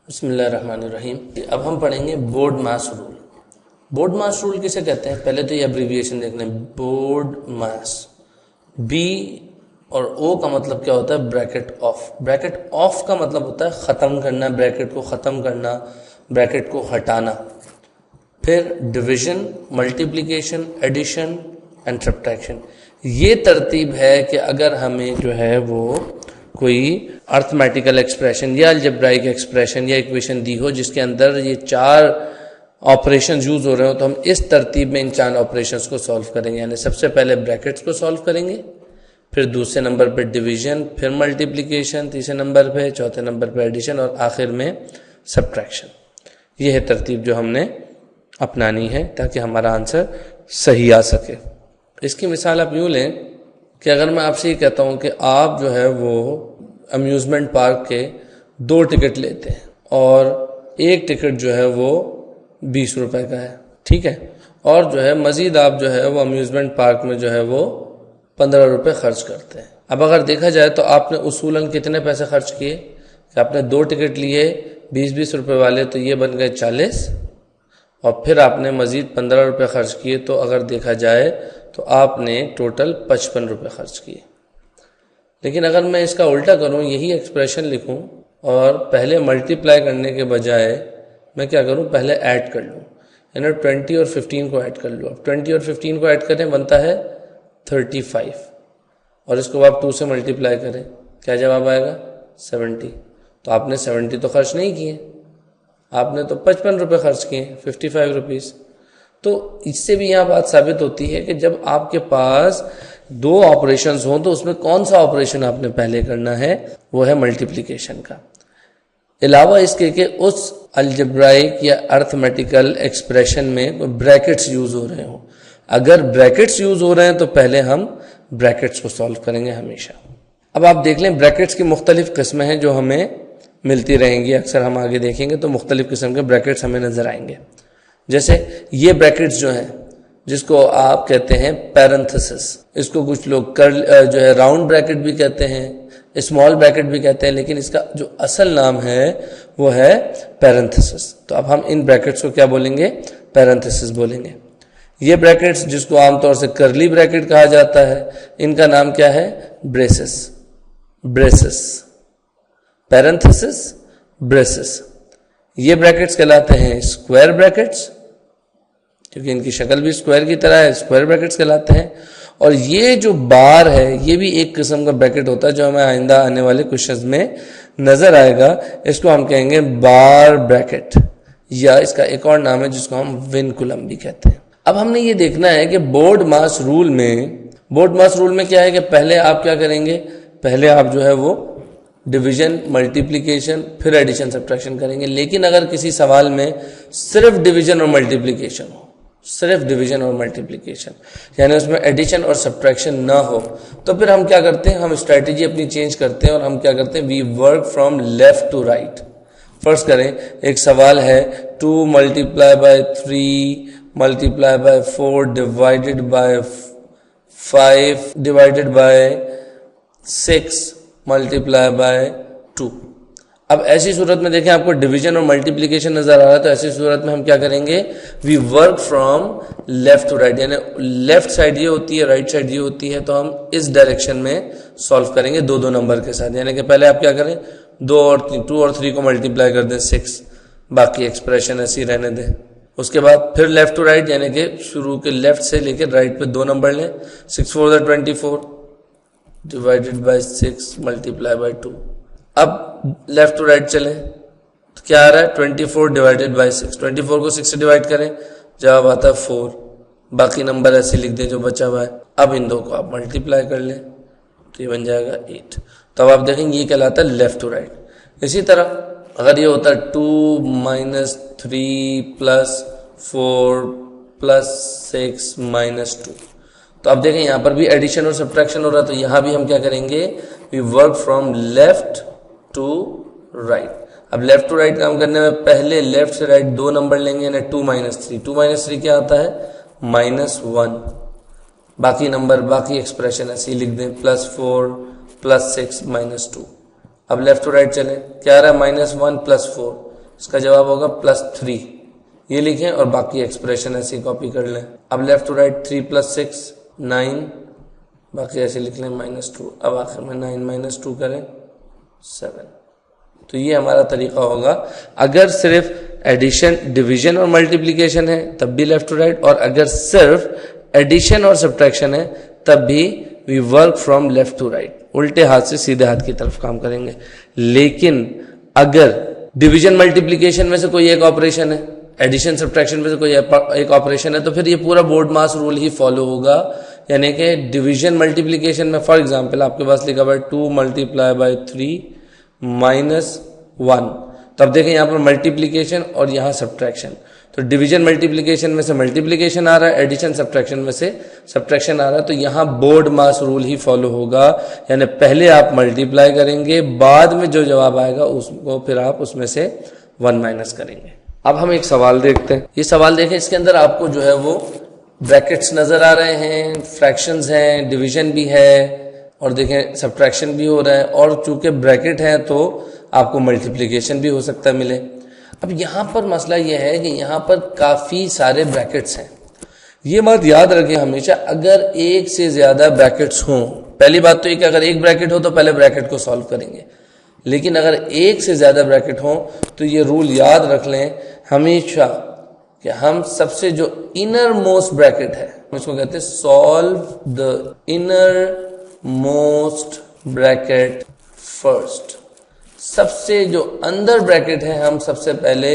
बिस्मिल्लाहिर्रहमानिर्रहीम। अब हम पढ़ेंगे बोर्ड मास रूल। बोर्ड मास रूल किसे कहते हैं? पहले तो ये एब्रीविएशन देख लें, बोर्ड मास। बी और ओ का मतलब क्या होता है? Bracket of. ब्रैकेट ऑफ का मतलब होता है ख़त्म करना, ब्रैकेट को ख़त्म करना, ब्रैकेट को हटाना। फिर division, multiplication, addition and subtraction. ये तरतीब है कि अगर हमें जो है वो कोई अर्थमेटिकल एक्सप्रेशन या अलजेब्राइक एक्सप्रेशन या इक्वेशन दी हो जिसके अंदर ये चार ऑपरेशन यूज हो रहे हो, तो हम इस तरतीब में इन चार ऑपरेशंस को सॉल्व करेंगे। यानी सबसे पहले ब्रैकेट्स को सॉल्व करेंगे, फिर दूसरे नंबर पे डिवीजन, फिर मल्टीप्लिकेशन, तीसरे नंबर पे, चौथे नंबर पे एडिशन और आखिर में सब्ट्रैक्शन। यह है तरतीब जो हमने अपनानी है ताकि हमारा आंसर सही आ सके। इसकी मिसाल आप यूँ लें कि अगर मैं आपसे ये कहता हूँ कि आप जो है वो अम्यूज़मेंट पार्क के 2 टिकट लेते हैं और एक टिकट जो है वो 20 रुपए का है, ठीक है, और जो है मज़ीद आप जो है वो अम्यूज़मेंट पार्क में जो है वो 15 रुपये खर्च करते हैं। अब अगर देखा जाए तो आपने उसूलन कितने पैसे खर्च किए? कि आपने 2 टिकट लिए 20-20 रुपये वाले, तो ये बन गए 40, और फिर आपने मज़ीद 15 रुपये खर्च किए, तो अगर देखा जाए तो आपने टोटल 55 रुपये खर्च किए। लेकिन अगर मैं इसका उल्टा करूं, यही एक्सप्रेशन लिखूं और पहले मल्टीप्लाई करने के बजाय मैं क्या करूं, पहले ऐड कर लूं, यानी 20 और 15 को ऐड कर लूं। अब 20 और 15 को ऐड करें बनता है 35, और इसको आप 2 से मल्टीप्लाई करें, क्या जवाब आएगा? 70। तो आपने 70 तो खर्च नहीं किए, आपने तो 55 रुपये खर्च किए, 55 रुपीज़। तो इससे भी यहाँ बात साबित होती है कि जब आपके पास 2 ऑपरेशंस हों तो उसमें कौन सा ऑपरेशन आपने पहले करना है, वो है मल्टीप्लिकेशन का। अलावा इसके कि उस अलजेब्राइक या अर्थमेटिकल एक्सप्रेशन में ब्रैकेट्स यूज हो रहे हों। अगर ब्रैकेट्स यूज हो रहे हैं तो पहले हम ब्रैकेट्स को सॉल्व करेंगे हमेशा। अब आप देख लें, ब्रैकेट्स की मुख्तलिफ किस्में हैं जो हमें मिलती रहेंगी। अक्सर हम आगे देखेंगे तो मुख्तलिफ किस्म के ब्रैकेट्स हमें नजर आएंगे। जैसे ये ब्रैकेट्स जो हैं जिसको आप कहते हैं पैरेंथेसिस, इसको कुछ लोग जो है राउंड ब्रैकेट भी कहते हैं, स्मॉल ब्रैकेट भी कहते हैं, लेकिन इसका जो असल नाम है वो है पैरेंथेसिस। तो अब हम इन ब्रैकेट्स को क्या बोलेंगे? पैरेंथेसिस बोलेंगे। ये ब्रैकेट्स जिसको आमतौर से कर्ली ब्रैकेट कहा जाता है, इनका नाम क्या है? ब्रेसेस। Braces, parenthesis, braces. ये ब्रैकेट्स कहलाते हैं स्क्वायर ब्रैकेट्स, क्योंकि इनकी शक्ल भी स्क्वायर की तरह है, स्क्वायर ब्रैकेट्स कहलाते हैं। और ये जो बार है ये भी एक किस्म का ब्रैकेट होता है जो हमें आइंदा आने वाले क्वेश्चंस में नजर आएगा। इसको हम कहेंगे बार ब्रैकेट, या इसका एक और नाम है जिसको हम विनकुलम भी कहते हैं। अब हमने ये देखना है कि बोर्ड मास रूल में क्या है कि पहले आप क्या करेंगे? पहले आप जो है वो डिवीजन, मल्टीप्लिकेशन, फिर एडिशन, सब्ट्रैक्शन करेंगे। लेकिन अगर किसी सवाल में सिर्फ डिवीजन और मल्टीप्लिकेशन हो, सिर्फ डिवीजन और मल्टीप्लिकेशन, यानी उसमें एडिशन और सब्ट्रैक्शन ना हो, तो फिर हम क्या करते हैं? हम स्ट्रैटेजी अपनी चेंज करते हैं और हम क्या करते हैं? We work from left to right. First करें, एक सवाल है 2 multiply by 3 multiply by 4 divided by 5 divided by 6 multiply by 2। अब ऐसी सूरत में देखें आपको डिवीजन और मल्टीप्लिकेशन नजर आ रहा है, तो ऐसी सूरत में हम क्या करेंगे? We work from left to right, यानी लेफ्ट साइड ये होती है, राइट साइड ये होती है, तो हम इस डायरेक्शन में सॉल्व करेंगे 2-2 नंबर के साथ। यानी कि पहले आप क्या करें? 2 और 3 को मल्टीप्लाई कर दें 6, बाकी एक्सप्रेशन ऐसी रहने दें। उसके बाद फिर लेफ्ट टू राइट, यानी कि शुरू के लेफ्ट से लेकर राइट पे 2 नंबर लें। 6 4 = 24 डिवाइडेड बाय 6 मल्टीप्लाई बाय 2। अब लेफ्ट टू राइट चलें तो क्या आ रहा है? 24 डिवाइडेड बाय 6। 24 को 6 से डिवाइड करें, जवाब आता है 4। बाकी नंबर ऐसे लिख दें जो बचा हुआ है। अब इन 2 को आप मल्टीप्लाई कर लें तो ये बन जाएगा 8। तो अब आप देखेंगे ये कहलाता है लेफ्ट टू राइट। इसी तरह अगर ये होता है 2 - 3 + 4 + 6 - 2, तो अब देखें यहां पर भी एडिशन और सब्ट्रैक्शन हो रहा है, तो यहां भी हम क्या करेंगे? We work from left to right. अब लेफ्ट टू राइट काम करने में पहले लेफ्ट से राइट 2 नंबर लेंगे, यानी 2 - 3। 2 - 3 क्या आता है? -1। बाकी नंबर, बाकी एक्सप्रेशन ऐसे ही लिख दें, +4 + 6 - 2। अब लेफ्ट टू राइट चलें, क्या आ रहा है? -1 + 4, इसका जवाब होगा +3। ये लिखें और बाकी एक्सप्रेशन ऐसे कॉपी कर लें। अब लेफ्ट टू राइट 3 + 6 9, बाकी ऐसे लिख लें -2। अब आखिर में 9 - 2 करें 7। तो ये हमारा तरीका होगा। अगर सिर्फ एडिशन, डिवीजन और मल्टीप्लिकेशन है तब भी लेफ्ट टू राइट, और अगर सिर्फ एडिशन और सब्ट्रैक्शन है तब भी we work from left to right, उल्टे हाथ से सीधे हाथ की तरफ काम करेंगे। लेकिन अगर डिवीजन मल्टीप्लिकेशन में से कोई एक ऑपरेशन है, एडिशन सब्ट्रैक्शन में से कोई एक ऑपरेशन है, तो फिर ये पूरा बोर्ड मास रूल ही फॉलो होगा। यानी कि डिवीजन मल्टीप्लिकेशन में फॉर एग्जांपल आपके पास लिखा हुआ है 2 × 3 -1, तब देखें यहाँ पर मल्टीप्लिकेशन और यहाँ सब्ट्रैक्शन, तो डिवीजन मल्टीप्लिकेशन में से मल्टीप्लिकेशन आ रहा है, एडिशन सब्ट्रैक्शन में से सब्ट्रैक्शन आ रहा है, तो यहाँ बोर्ड मास रूल ही फॉलो होगा। यानी पहले आप मल्टीप्लाई करेंगे, बाद में जो जवाब आएगा उसको फिर आप उसमें से 1 माइनस करेंगे। अब हम एक सवाल देखते हैं। ये सवाल देखें, इसके अंदर आपको जो है वो ब्रैकेट्स नजर आ रहे हैं, फ्रैक्शंस हैं, डिवीजन भी है और देखें सब्ट्रैक्शन भी हो रहा है, और चूंकि ब्रैकेट है तो आपको मल्टीप्लिकेशन भी हो सकता है मिले। अब यहाँ पर मसला यह है कि यहाँ पर काफी सारे ब्रैकेट्स हैं। ये बात याद रखें हमेशा, अगर एक से ज्यादा ब्रैकेट्स हों, पहली बात तो ये कि अगर एक ब्रैकेट हो तो पहले ब्रैकेट को सॉल्व करेंगे, लेकिन अगर एक से ज्यादा ब्रैकेट हो तो ये रूल याद रख लें हमेशा कि हम सबसे जो इनर मोस्ट ब्रैकेट है इसको कहते हैं solve the inner most bracket first. सबसे जो अंदर ब्रैकेट है हम सबसे पहले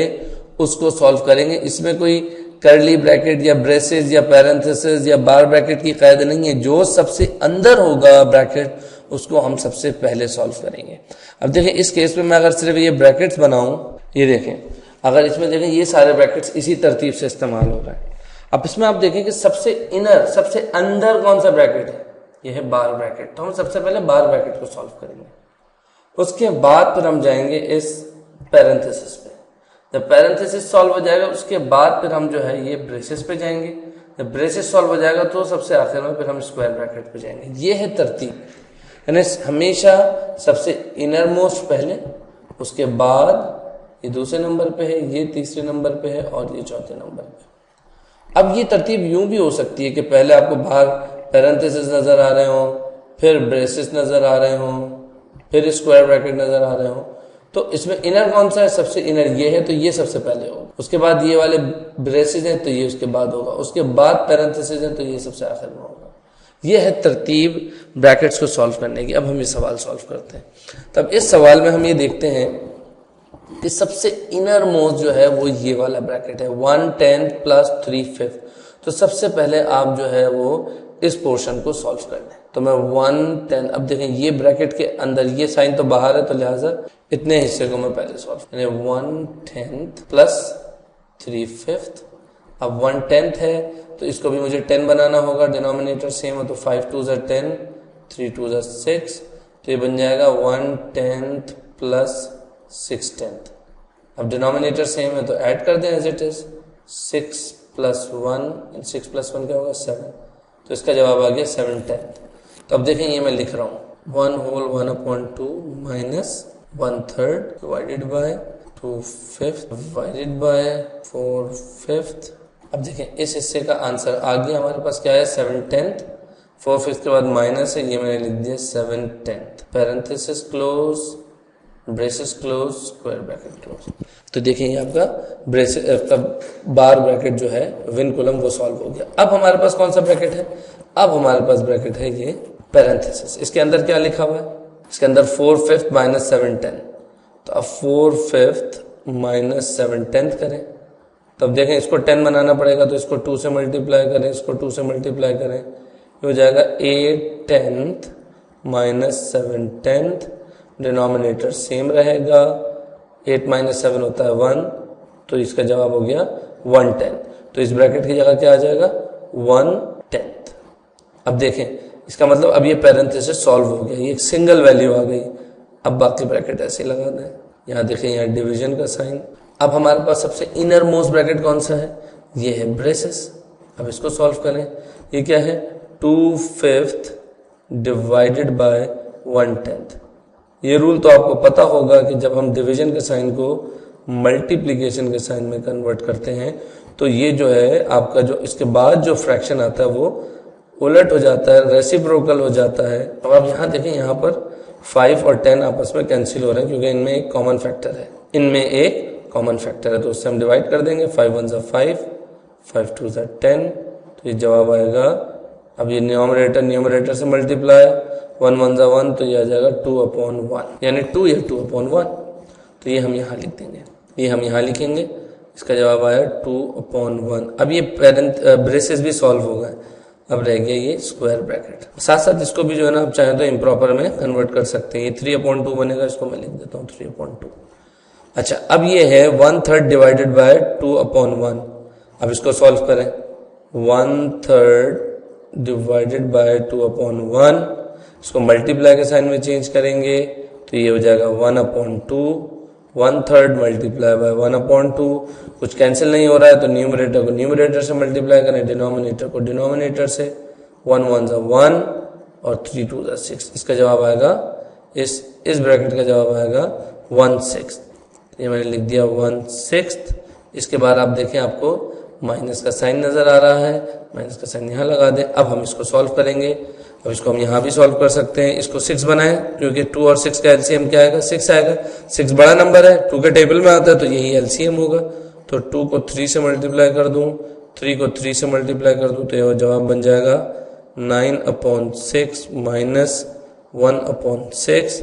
उसको सॉल्व करेंगे। इसमें कोई कर्ली ब्रैकेट या ब्रेसेस या पैरेंथेसिस या बार ब्रैकेट की कायद नहीं है, जो सबसे अंदर होगा ब्रैकेट उसको हम सबसे पहले सॉल्व करेंगे। अब देखें इस केस में मैं अगर सिर्फ ये ब्रैकेट्स बनाऊं, ये देखें अगर इसमें देखें ये सारे ब्रैकेट्स इसी तरतीब से इस्तेमाल हो रहा है। अब इसमें आप देखें कि सबसे इनर, सबसे अंदर कौन सा ब्रैकेट है, ये है बार ब्रैकेट, तो हम सबसे पहले बार ब्रैकेट को सॉल्व करेंगे। उसके बाद फिर हम जाएंगे इस पैरेंथेसिस पे। जब पैरेंथेसिस सॉल्व हो जाएगा उसके बाद फिर हम जो है ये ब्रेसेस पे जाएंगे। जब ब्रेसेस सॉल्व हो जाएगा तो सबसे आखिर में फिर हम स्क्वायर ब्रैकेट पे जाएंगे। ये है तरतीब, यानी हमेशा सबसे इनर मोस्ट पहले, उसके बाद ये दूसरे नंबर पे है, ये तीसरे नंबर पे है और ये चौथे नंबर पे। अब ये तरतीब यूं भी हो सकती है कि पहले आपको बाहर पैरेंथेसिस नजर आ रहे हो, फिर ब्रेसेस नजर आ रहे हो, फिर स्क्वायर ब्रैकेट नजर आ रहे हो। तो इसमें इनर कौन सा है, सबसे इनर ये है तो ये सबसे पहले होगा, उसके बाद ये वाले ब्रेसेस हैं तो ये उसके बाद होगा, उसके बाद पैरेंथेसिस है तो ये सबसे आखिर में होगा। ये है तरतीब ब्रैकेट्स को सॉल्व करने की। अब हम ये सवाल सॉल्व करते हैं। तब इस सवाल में हम ये देखते हैं कि सबसे इनर मोस्ट जो है वो ये वाला ब्रैकेट है 1/10 + 3/5। तो सबसे पहले आप जो है वो इस पोर्शन को सॉल्व कर लें। तो मैं 1/10, अब देखें ये ब्रैकेट के अंदर ये साइन तो बाहर है तो लिहाजा इतने हिस्से को मैं पहले सॉल्व, यानी 1/10 + 3/5। अब 1/10 है तो इसको भी मुझे 10 बनाना होगा, डिनोमिनेटर सेम है तो 5 2 = 10, 3 2 = 6, तो ये बन जाएगा 1/10 + 6/10। अब डिनोमिनेटर सेम है तो ऐड कर दें एज इट इज, 6 + 1, 6 + 1 क्या होगा 7, तो इसका जवाब आ गया 7/10। तो अब देखें ये मैं लिख रहा हूँ 1/1/2 - 1/3 डिवाइडेड बाय 2/5 डिवाइडेड बाय 4/5। अब देखें इस हिस्से का आंसर आ गया हमारे पास क्या है 7/10, 4/5 के बाद माइनस है, ये मैंने लिख दिया 7/10, parenthesis close, braces close, square bracket close. तो देखें ये आपका ब्रेसेस आपका बार ब्रैकेट जो है विनकुलम वो सॉल्व हो गया। अब हमारे पास कौन सा ब्रैकेट है, अब हमारे पास ब्रैकेट है ये पैरेंथेसिस। इसके अंदर क्या लिखा हुआ है, इसके अंदर 4/5 - 7/10, तो अब 4/5 - 7/10 करें। तब देखें इसको 10 बनाना पड़ेगा तो इसको 2 से मल्टीप्लाई करें, इसको 2 से मल्टीप्लाई करें, ये हो जाएगा 8/10 - 7/10, डिनोमिनेटर सेम रहेगा, 8 - 7 होता है 1, तो इसका जवाब हो गया 1/10। तो इस ब्रैकेट की जगह क्या आ जाएगा 1/10। अब देखें इसका मतलब अब ये पैरेंथेसिस सॉल्व हो गया, ये एक सिंगल वैल्यू आ गई। अब बाकी ब्रैकेट ऐसे लगा दें, यहाँ देखें यहाँ डिवीजन का साइन। अब हमारे पास सबसे इनर मोस्ट ब्रैकेट कौन सा है, ये है ब्रेसेस। अब इसको सॉल्व करें, ये क्या है 2/5 डिवाइडेड बाय 1/10। ये रूल तो आपको पता होगा कि जब हम डिवीजन के साइन को मल्टीप्लिकेशन के साइन में कन्वर्ट करते हैं तो ये जो है आपका जो इसके बाद जो फ्रैक्शन आता है वो उलट हो जाता है, रेसिप्रोकल हो जाता है। अब आप यहाँ देखें, यहाँ पर 5 और 10 आपस में कैंसिल हो रहे हैं क्योंकि इनमें एक कॉमन फैक्टर है, तो उससे हम डिवाइड कर देंगे। 5 1 ज़ा 5, 5 2 ज़ा 10, तो ये जवाब आएगा। अब ये न्यूमरेटर से मल्टीप्लाई, 1 1 ज़ा 1, तो ये आ जाएगा 2/1, यानी 2 या 2/1। तो ये हम यहाँ लिख देंगे, ये हम यहाँ लिखेंगे। इसका जवाब आया 2/1। अब ये ब्रेसेस भी सॉल्व हो गए, अब रह गया ये स्क्वायर ब्रैकेट। साथ साथ इसको भी जो है ना आप चाहें तो इम्प्रॉपर में कन्वर्ट कर सकते हैं। ये 3/2 बनेगा, इसको मैं लिख देता हूँ 3/2। अच्छा, अब ये है 1/3 डिवाइडेड बाय 2/1। अब इसको सॉल्व करें, 1/3 डिवाइडेड बाय 2/1, इसको मल्टीप्लाई के साइन में चेंज करेंगे तो ये हो जाएगा 1/2। 1/3 मल्टीप्लाई बाय 1/2, कुछ कैंसिल नहीं हो रहा है तो न्यूमरेटर को न्यूमरेटर से मल्टीप्लाई करें, डिनोमिनेटर को डिनोमिनेटर से। 1 1 ज़ा 1 और 3 2 ज़ा 6। इसका जवाब आएगा, इस ब्रैकेट का जवाब आएगा 1/6। ये मैंने लिख दिया 1/6। इसके बाद आप देखें, आपको माइनस का साइन नजर आ रहा है, माइनस का साइन यहाँ लगा दें। अब हम इसको सॉल्व करेंगे। अब इसको हम यहाँ भी सॉल्व कर सकते हैं। इसको 6 बनाएं क्योंकि 2 और 6 का एलसीएम क्या आएगा, 6 आएगा। 6 बड़ा नंबर है, 2 के टेबल में आता है तो यही एलसीएम होगा। तो 2 को 3 से मल्टीप्लाई कर दूं, 3 को 3 से मल्टीप्लाई कर दूं तो यह जवाब बन जाएगा 9/6 माइनस 1/6।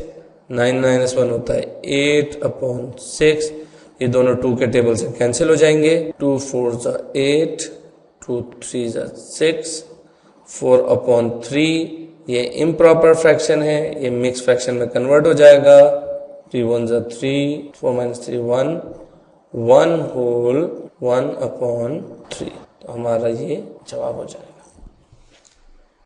9 - 1 होता है 8/6। ये दोनों 2 के टेबल से कैंसिल हो जाएंगे। 2 4 ज़ा 8, 2 3 ज़ा 6, 4/3। ये इम्प्रॉपर फ्रैक्शन है, ये मिक्स फ्रैक्शन में कन्वर्ट हो जाएगा। 3 1 ज़ा 3, 4 - 3 1, 1 होल 1/3। तो हमारा ये जवाब हो जाएगा।